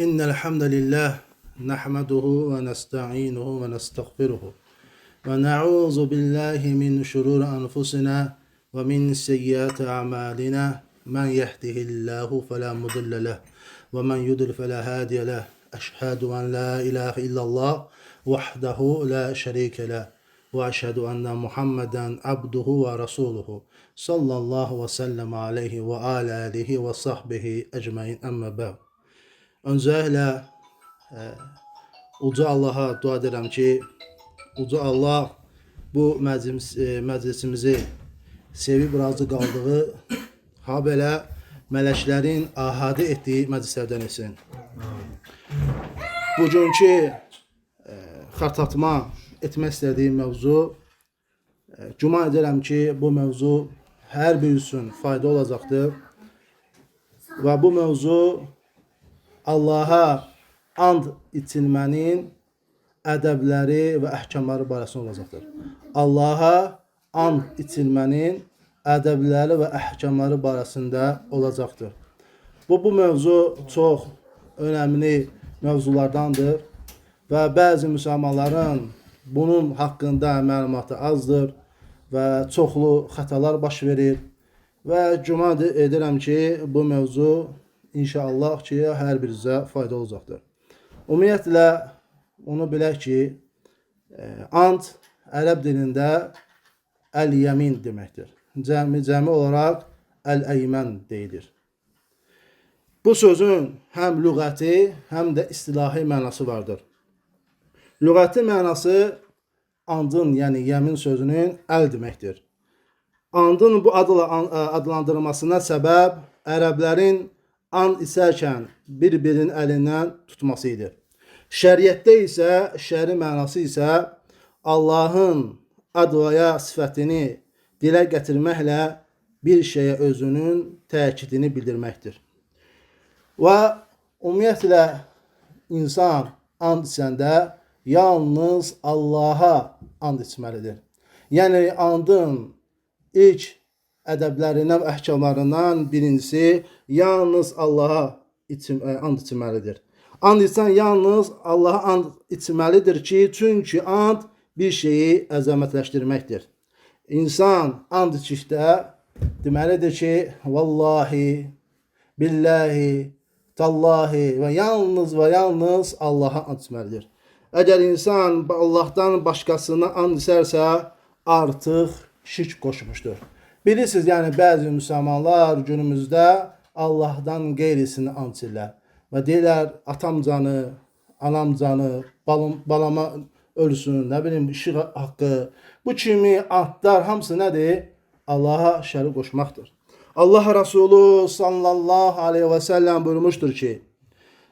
إن الحمد لله نحمده ونستعينه ونستغفره ونعوذ بالله من شرور أنفسنا ومن سيئات أعمالنا من يهده الله فلا مضل له ومن يضلل فلا هادي له أشهد أن لا إله إلا الله وحده لا شريك له وأشهد أن محمدا عبده ورسوله صلى الله وسلم عليه وعلى آله وصحبه أجمعين أما بعد. Öncelikle Uca Allah'a dua edirəm ki, Uca Allah bu məclisimizi sevib razı qaldığı, ha belə mələklərin ahadi etdiyi məclislərdən etsin. Bugünkü xatırlatma etmək istədiyim mövzu, güman edirəm ki, bu mövzu hər bir üçün fayda olacaqdır və bu mövzu Allaha and içilmənin ədəbləri və əhkamları barəsində olacaqdır. Allaha and içilmənin ədəbləri və əhkamları barəsində olacaqdır. Bu mövzu çox önəmli mövzulardandır və bəzi müsəlmanların bunun haqqında məlumatı azdır və çoxlu xətalar baş verir və güman edirəm ki, bu mövzu İnşallah ki, hər birinizə fayda olacaqdır. Ümumiyyətlə, onu bilək ki, and ərəb dilində əl-yəmin deməkdir. Cəmi olaraq əl-əymən deyilir. Bu sözün həm lüğəti, həm də istilahi mənası vardır. Lüğəti mənası andın, yəni yəmin sözünün əl deməkdir. Andın bu adlandırılmasına səbəb ərəblərin and içərkən bir-birinin əlindən tutması idi. Şəriətdə isə, şəri mənası isə Allahın ad və ya sifətini dilə gətirməklə bir şeyə özünün təkidini bildirməkdir. Və ümumiyyətlə insan and içəndə yalnız Allaha and içməlidir. Yəni andın ilk ədəblərindən, əhkamlarından birincisi yalnız Allaha and içməlidir. And içən yalnız Allaha and içməlidir ki, çünki and bir şeyi əzəmətləşdirməkdir. İnsan and içikdə deməlidir ki, vallahi, billahi, tallahi və yalnız Allaha and içməlidir. Əgər insan Allahdan başqasına and içərsə, artıq şirk qoşmuşdur. Bilirsiniz, yəni bəzi müsəlmanlar günümüzdə Allahdan qeyrisini and içirlər və deyirlər, atam canı, anam canı, balama ölsün, nə bilim, işıq haqqı, bu kimi andlar hamısı nədir? Allaha şərik qoşmaqdır. Allah Resulü sallallahu aleyhi və səlləm buyurmuşdur ki,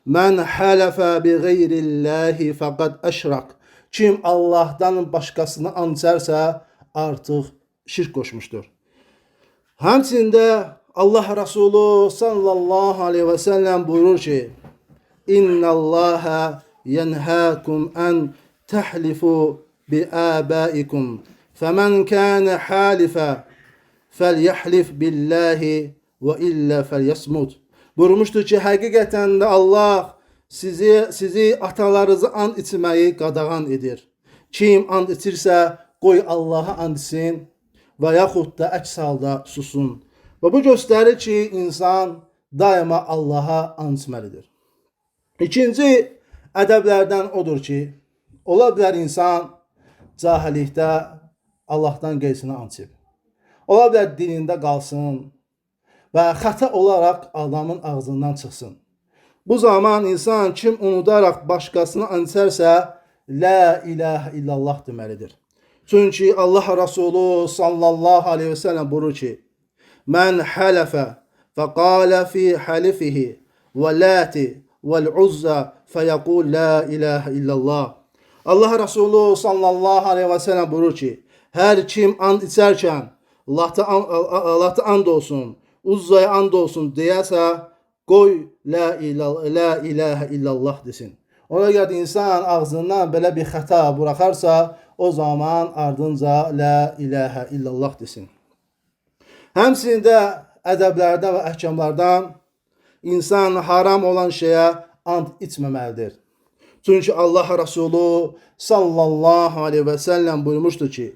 mən hələfə bi qeyrilləhi fəqəd əşraq. Kim Allahdan başqasını and içərsə, artıq şirk qoşmuşdur. Həmçində Allah Resulü sallallahu aleyhi və səlləm buyurur ki, İnnəlləhə yənhəkum ən təhlifu bi əbəikum fəmən kənə halifə fəlyəhlif billəhi və illə fəlyəsmud. Buyurmuşdur ki, həqiqətən də Allah sizi atalarınızı and içməyi qadağan edir. Kim and içirsə, qoy Allaha and içsin və yaxud da əks halda susun. Və bu göstərir ki, insan daima Allaha and içməlidir. İkinci ədəblərdən odur ki, ola bilər insan cahillikdə Allahdan qeyrisini and içib. Ola bilər dilində qalsın və xəta olaraq adamın ağzından çıxsın. Bu zaman insan kim unudaraq başqasını and içərsə, La ilahə illallah deməlidir. Çünki Allah Resulü sallallahu aleyhi və səlləm buyurur ki, Mən hələfə fəqalə fi həlifihi və ləti vəl-uzzə fəyəqul la ilahə illallah. Allah Resulü sallallahu aleyhi və səlləm buyurur ki, hər kim and içərkən Allah'a and olsun, Uzzaya and olsun deyəsə, qoy la ilahə illallah desin. Ona görə insan ağzından belə bir xəta buraxarsa, o zaman ardınca la ilahə illallah desin. Həmçində ədəblərdən və əhkamlardan insan haram olan şeyə and içməməlidir. Çünki Allah Resulü sallallahu aleyhi və səlləm buyurmuşdur ki,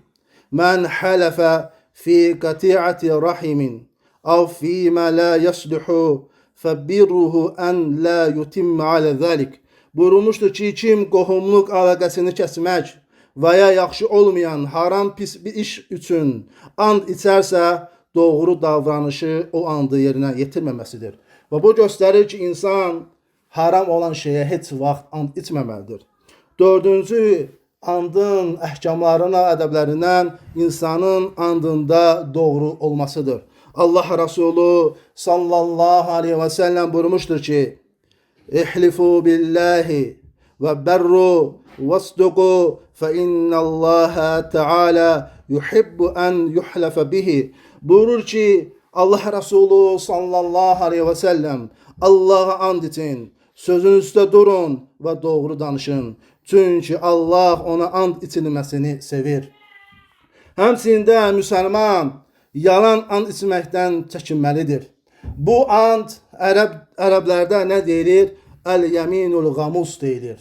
Mən hələfə fi qati'ati rahimin əv fīmə la yasluhu fəbirruhu ən la yutimmə alə zəlik. Buyurmuşdur ki, kim qohumluq əlaqəsini kəsmək və ya yaxşı olmayan haram pis bir iş üçün and içərsə, doğru davranışı o andı yerinə yetirməməsidir. Və bu göstərir ki, insan haram olan şeyə heç vaxt and içməməlidir. Dördüncü, andın əhkamlarına, ədəblərindən insanın andında doğru olmasıdır. Allah Resulü sallallahu aleyhi və səlləm buyurmuşdur ki, İhlifu billahi və berru vasduqu fe innallaha teala yuhibbu en yuhlafa bihi. Buyurur ki, Allah Resulü sallallahu aleyhi və səlləm Allah'a and için, sözünüzdə durun və doğru danışın. Çünki Allah ona and içilməsini sevir. Həmçində müsəlman yalan and içməkdən çəkinməlidir. Bu and ərəblərdə nə deyilir? Əl-yəminul qamus deyilir.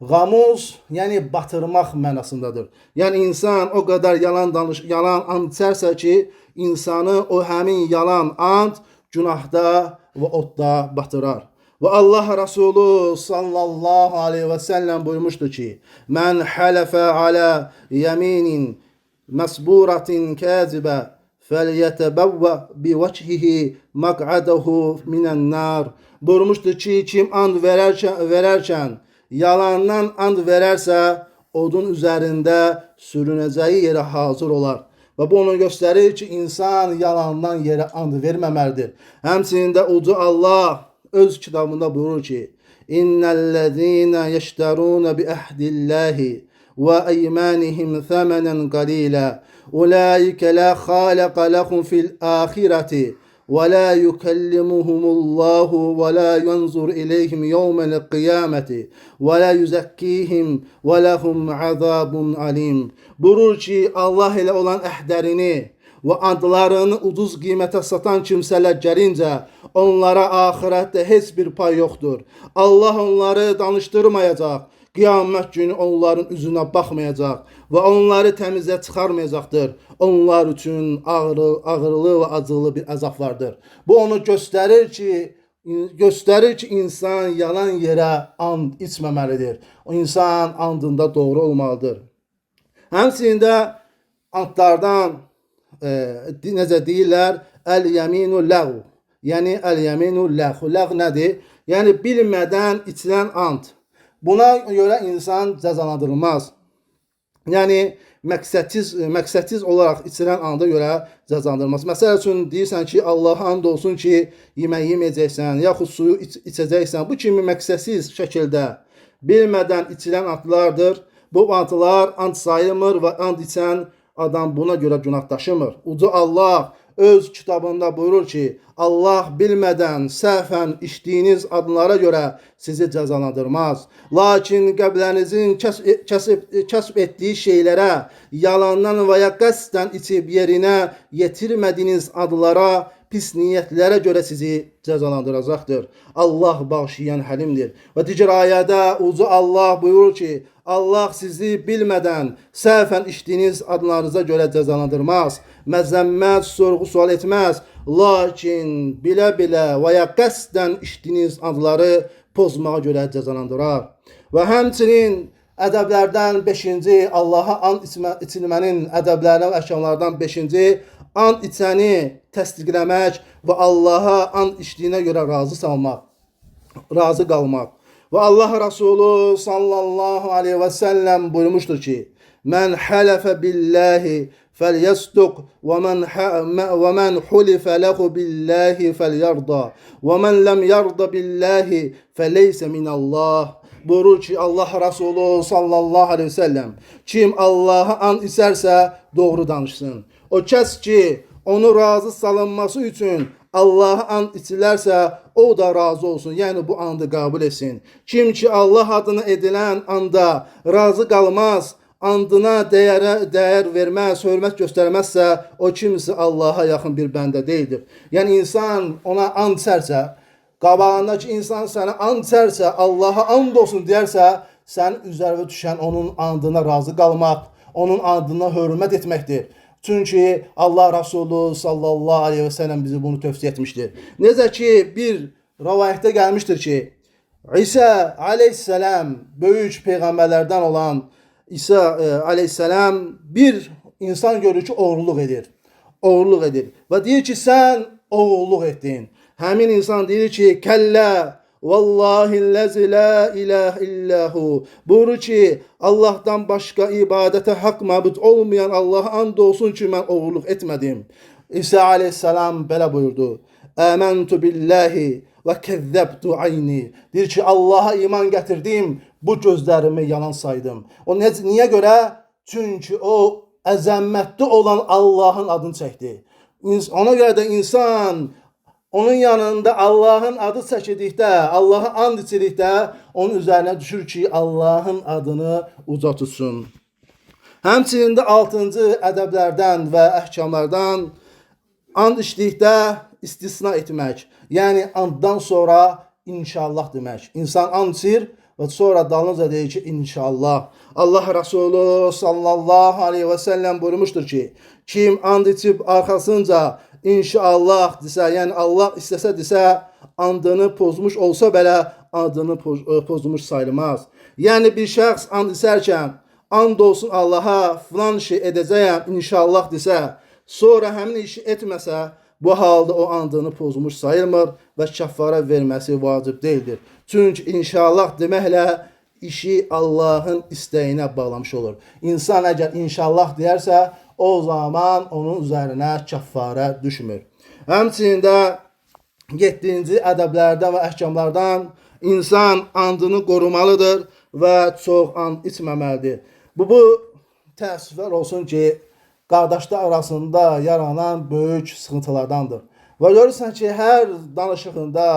Qamus, yəni batırmaq mənasındadır. Yəni insan o qədər yalan and içərsə ki, insanı o həmin yalan and günahda və odda batırar. Və Allah Resulü sallallahu aleyhi və səlləm buyurmuşdur ki, Mən hələfə alə yəminin məsburatin kəzibə fəlyətəbəvvə bivəchihi məq'ədəhu minən-nar. Buyurmuşdur ki, kim and verərkən yalandan and verərsə, odun üzərində sürünəcəyi yerə hazır olar. Və bu onu göstərir ki, insan yalandan yerə and verməməlidir. Həmçində ucu Allah öz kitabında buyurur ki, İnnellezîne yeşterûne bi ahdillâhi ve eymanihim themenen qalîlâ ulaike la khâleqa lehum fil âhireti ve la yukellimuhumullahu ve la yanzur ileyhim yevmel kıyameti ve la yuzakkihim ve lehum azabun alim. Buyurur ki, Allah ile olan əhdlərini və adlarını ucuz qiymətə satan kimsələr gəlincə, onlara axirətdə heç bir pay yoxdur. Allah onları danışdırmayacaq, qiyamət günü onların üzünə baxmayacaq və onları təmizə çıxarmayacaqdır. Onlar üçün ağırlı və acılı bir əzab vardır. Bu onu göstərir ki, insan yalan yerə and içməməlidir. O insan andında doğru olmalıdır. Həmçində andlardan necə deyirlər? Əl-yəminu ləğv. Yəni əl-yəminu ləğv. Ləğv nədir? Yəni bilmədən içilən and. Buna görə insan cəzalandırılmaz. Yəni məqsədsiz olaraq içilən anda görə cəzalandırılmaz. Məsəl üçün deyirsən ki, Allah'a and olsun ki, yemək yeməyəcəksən, yaxud suyu içəcəksən. Bu kimi məqsədsiz şəkildə bilmədən içilən andlardır. Bu andlar and sayılmır və and içən adam buna görə günah daşımır. Uca Allah öz kitabında buyurur ki, Allah bilmədən səhvən içdiyiniz adlara görə sizi cəzalandırmaz. Lakin qəblənizin kəsb etdiyi şeylərə yalandan və ya qəsdən içib yerinə yetirmədiyiniz adlara, pis niyyətlərə görə sizi cəzalandıracaqdır. Allah bağışlayan həlimdir. Və digər ayədə uca Allah buyurur ki, Allah sizi bilmədən səhvən içdiyiniz adlarınıza görə cəzalandırmaz. Məzəmmət, sorğu-sual etməz. Lakin bilə-bilə və ya qəsdən içdiyiniz adları pozmağa görə cəzalandırar. Və həmçinin ədəblərdən 5-ci, Allaha and içilmənin ədəblərindən və əhkamlardan 5-ci, and içəni təsdiqləmək və Allaha and içdiyinə görə razı qalmaq. Və Allah Resulü sallallahu aleyhi və səlləm buyurmuşdur ki, Mən hələfə billahi fəlyəsduq və mən hulifə ləhu billahi fəlyərda və mən ləm yarda billahi fəleysə minəllah. Buyurur ki, Allah Resulü sallallahu aleyhi və səlləm, kim Allaha and içərsə doğru danışsın. O kəs ki, onu razı salınması üçün Allah'a and içilərsə, o da razı olsun. Yəni bu andı qəbul etsin. Kim ki Allah adına edilən anda razı qalmaz, andına dəyər verməz, hörmət göstərməzsə, o kimsə Allaha yaxın bir bəndə deyildir. Yəni insan ona and içərsə, qabağındakı insan sənə and içərsə, Allaha and olsun deyərsə, sənin üzərinə düşən onun andına razı qalmaq, onun andına hörmət etməkdir. Çünki Allah Resulü sallallahu aleyhi ve sellem bizi bunu tövsiyə etmişdir. Necə ki bir rivayətdə gəlmişdir ki, İsa aleyhisselam böyük peyğəmbərlərdən olan İsa aleyhisselam bir insan görür ki oğurluq edir. Oğurluq edir və deyir ki sən oğurluq etdin. Həmin insan deyir ki kəllə vallahi'llezî la ilahe illahu. Buyurur ki Allah'tan başka ibadete hak mabud olmayan Allah'a and olsun ki mən oğurluq etmədim. İsa aleyhisselam belə buyurdu. Âmentu billahi ve kezzebtu ayni. Deyir ki Allah'a iman gətirdim, bu gözlərimi yalan saydım. O niyə görə? Çünki o əzəmətli olan Allah'ın adını çəkdi. Ona görə də insan onun yanında Allah'ın adı çəkildikdə, Allah'a and içirdikdə onun üzərinə düşür ki Allah'ın adını uca tutsun. Həmçinin də 6-cı ədəblərdən və əhkamlardan and içdikdə istisna etmək. Yəni anddan sonra inşallah demək. İnsan and içir və sonra dalınca deyir ki inşallah. Allah Resulü sallallahu aleyhi ve sellem buyurmuştur ki kim and içib arxasınca İnşallah desə, yəni Allah istəsə desə, andını pozmuş olsa belə andını pozmuş sayılmaz. Yəni bir şəxs and içərkən, and olsun Allaha filan şey edəcəyəm inşallah desə, sonra həmin işi etməsə, bu halda o andını pozmuş sayılmır və kəffara verməsi vacib deyildir. Çünki inşallah deməklə işi Allahın istəyinə bağlamış olur. İnsan əgər inşallah deyərsə, o zaman onun üzərinə kəffarə düşmür. Həmçinin də 7-ci ədəblərdən və əhkamlardan insan andını qorumalıdır və çox and içməməlidir. Bu təəssüflər olsun ki, qardaşlar arasında yaranan böyük sıxıntılardandır. Və görürsən ki, hər danışığında,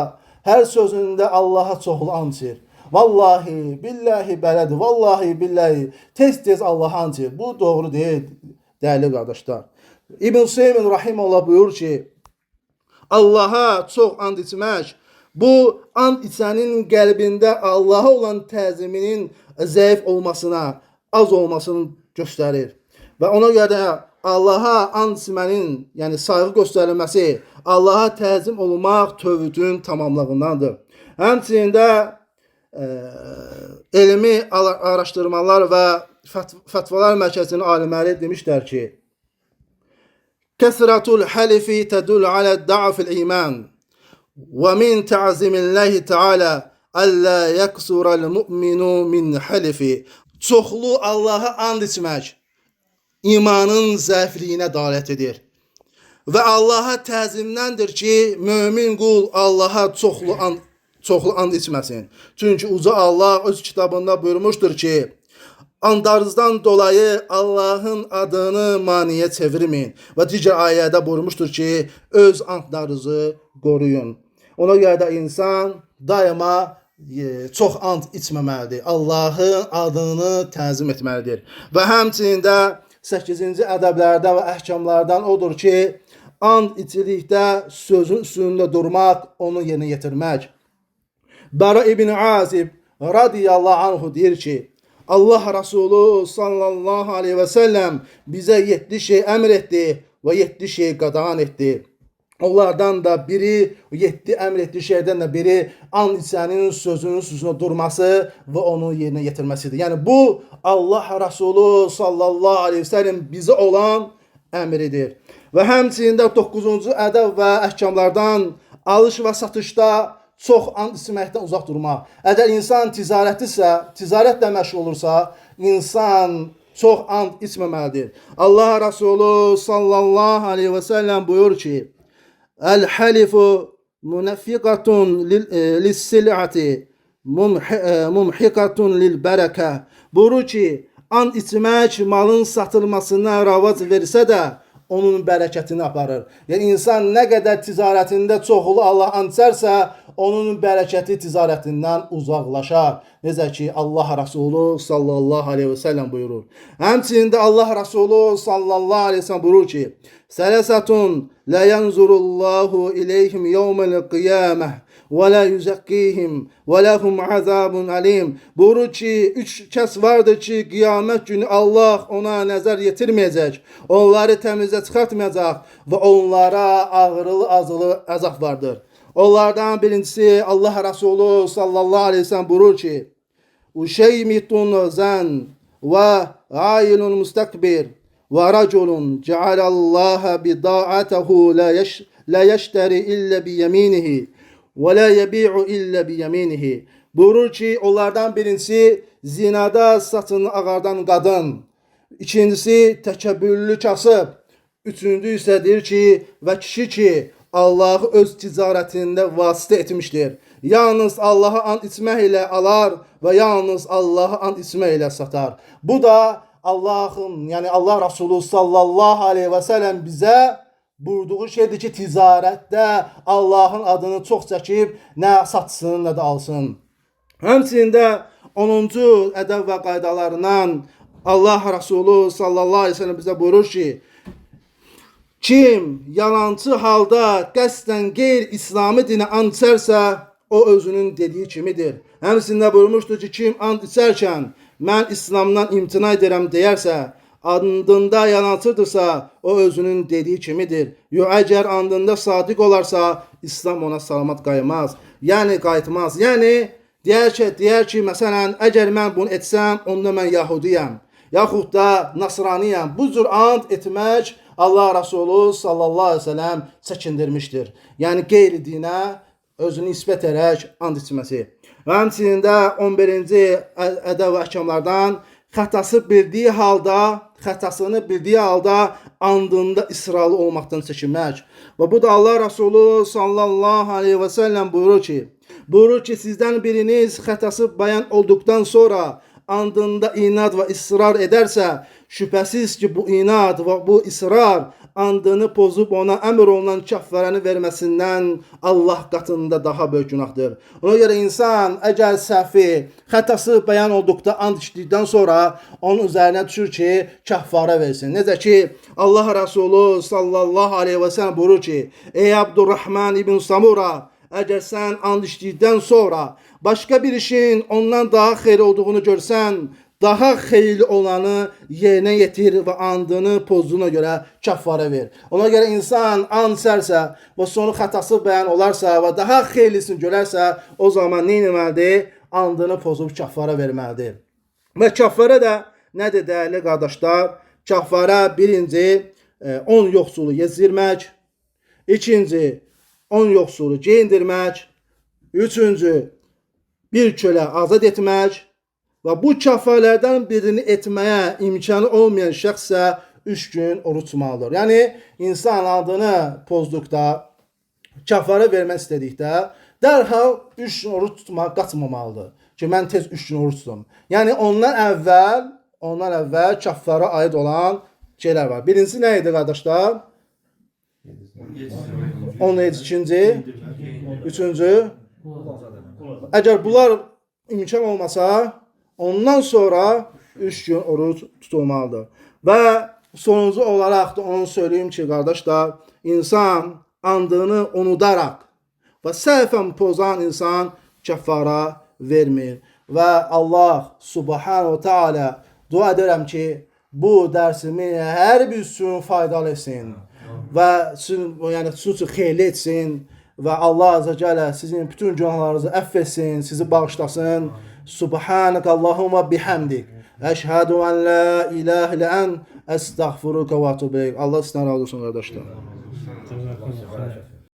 hər sözündə Allaha çoxlu and içir. Vallahi, billahi belədir, vallahi, billahi, tez-tez Allaha and içir. Bu doğru deyil. Değerli kardeşler, İbn Hüseyin rahimehullah buyurur ki Allah'a çok and içmək bu and içənin qəlbində Allah'a olan təziminin zəif olmasına, az olmasını göstərir. Və ona görə Allah'a and içmənin, yəni sayğı göstərilməsi, Allah'a təzim olmaq tövhidin tamamlığındandır. Həmçinin də elmi araşdırmalar və Fətvalar Mərkəzinin alimləri demişlər ki Kəsratul halifi tədul alə da'fil iman və min ta'zimillahi ta'ala allə yəqsurəl mu'minu min halifi. Çoxlu Allaha and içmək imanın zəifliyinə dalət edir. Və Allaha təzimdəndir ki mömin qul Allaha çoxlu and içməsin. Çünki uca Allah öz kitabında buyurmuşdur ki andarınızdan dolayı Allah'ın adını maniye çevirmeyin. Və digər ayədə buyurmuşdur ki, öz andlarınızı qoruyun. Ona görə də insan daima çox and içməməlidir. Allah'ın adını təzim etməlidir. Və həmçinin də 8-ci ədəblərdən və əhkamlardan odur ki, and içilikdə sözün üstündə durmaq, onu yerinə yetirmək. Bara ibn Azib radiyallahu anhu deyir ki, Allah Resulü sallallahu aleyhi ve sellem bize 7 şey emir etti ve 7 şey qadağan etdi. Onlardan da biri, 7 emir etdiği şeyden de biri and içənin sözünün üstünə durması ve onu yerine getirmesidir. Yani bu Allah Resulü sallallahu aleyhi ve sellem bize olan emridir. Ve həmçində 9-cu ədəb və əhkamlardan alış və satışda çox and içməkdən uzaq durmaq. Əgər insan ticarətlə məşğul olursa, insan çox and içməməlidir. Allah Resulü sallallahu aleyhi ve sellem buyur ki, El-halifu munafiqatun lis-sil'ati mumhiqatun lil-bərəkə. Buyurur ki, and içmək malın satılmasına ravac versə də, onun bərəkətini aparır. Yəni insan nə qədər ticarətində çoxlu Allah and içərsə, onun bərəkəti ticarətindən uzaqlaşar. Necə ki Allah Resulü sallallahu aleyhi ve sellem buyurur. Həmçinin də Allah Resulü sallallahu aleyhi ve sellem buyurur ki, Sələsətun la yanzurullahu ileyhim yevmel qiyameh və la yuzakkihim və lahum azabun alim. Buyurur ki, 3 kəs vardır ki, qiyamət günü Allah ona nəzər yetirməyəcək, onları təmizə çıxartmayacaq və onlara ağrılı azılı əzab vardır. Onlardan birincisi Allah Resulü sallallahu aleyhi ve sellem buyurur ki, Uşeymitun zen ve ailun mustakbir ve raculun cealallaha bida'atehu la yeşteri illa bi yeminihi ve la yebi'u illa bi yeminihi. Buyurur ki, onlardan birincisi zinada saçını ağardan kadın, ikincisi təkəbbürlü kasıb, üçüncü ise deyir ki, ve kişi ki Allah'ı öz ticarətində vasitə etmişdir. Yalnız Allah'a and içmək ilə alar və yalnız Allah'a and içmək ilə satar. Bu da Allah'ın, yəni Allah Resulü sallallahu aleyhi və səlləm bizə buyurduğu şeydir ki, ticarətdə Allah'ın adını çox çəkib, nə satsın, nə də alsın. Həmçində 10-cu ədəb və qaydalarından Allah Resulü sallallahu aleyhi və səlləm bizə buyurur ki, kim yalancı halda qəsdən qeyri-İslami dinə and içərsə, o özünün dediyi kimidir. Həmçində buyurmuşdur ki, kim and içərkən mən İslamdan imtina edirəm deyərsə, andında yalancıdırsa, o özünün dediyi kimidir. Yox, əgər andında sadiq olarsa, İslam ona salamat qaymaz. Yəni qayıtmaz. Yəni deyər ki, məsələn, əgər mən bunu etsəm, onda mən Yahudiyəm, yaxud da Nasraniyəm. Bu cür and etmək Allah Resulü sallallahu aleyhi ve sellem çəkindirmişdir. Yəni qeyri dinə özünü nisbət edərək and içməsi. Və həmçinin 11-ci ədəb və əhkamlardan xətasını bildiyi halda andında israrlı olmaqdan çəkinmək. Və bu da Allah Resulü sallallahu aleyhi ve sellem buyurur ki, sizdən biriniz xətası bayan olduqdan sonra andında inat və israr edərsə, şübhəsiz ki, bu inat və bu israr andını pozub ona əmr olunan kəffərəni verməsindən Allah qatında daha böyük günahdır. Ona görə insan əgər səhvi, xətası bəyan olduqda and içdikdən sonra onun üzərinə düşür ki, kəffara versin. Necə ki, Allah Resulü sallallahu aleyhi və səlləm buyurur ki, ey Abdurrahman ibn Samura, əgər sən and içdikdən sonra başqa bir işin ondan daha xeyri olduğunu görsən, daha xeyirli olanı yerinə yetir və andını pozduğuna görə kəffara ver. Ona görə insan and içərsə və sonu xətası bəyan olarsa və daha xeyirlisini görərsə, o zaman nə etməlidir? Andını pozub kəffara verməlidir. Və kəffara da nədir dəyərli qardaşlar? Kəffara birinci 10 yoxsulu yezdirmək, ikinci 10 yoxsulu geyindirmək, üçüncü bir kölə azad etmək və bu kəffarələrdən birini etməyə imkanı olmayan şəxsə 3 gün oruç tutmalıdır. Yəni, insan adını pozduqda, kəffarə vermək istədikdə, dərhal 3 gün oruç tutmaq qaçmamalıdır ki, mən tez 3 gün oruç tutum. Yəni, ondan əvvəl kəffara aid olan şeylər var. Birincisi nə idi, qardaşlar? 17-ci, 3-cü. Əgər bunlar imkan olmasa, ondan sonra 3 gün oruç tutulmalıdır. Və sonuncu olaraq da onu söyleyeyim ki, qardaşlar, insan andını unudaraq və səhvən pozan insan kəffara vermir. Və Allah subhanahu teala dua edirəm ki, bu dərsimi hər bir üçün faydalı etsin və sizin üçün xeyirli etsin və Allah azə gələ sizin bütün günahlarınızı əff etsin, sizi bağışlasın. Subhanək Allahumma bihamdik. Əşhədu ən la ilahe ilə ən əstəğfiruka və atubu ileyk. Allah sizdən razı olsun, qardaşlar.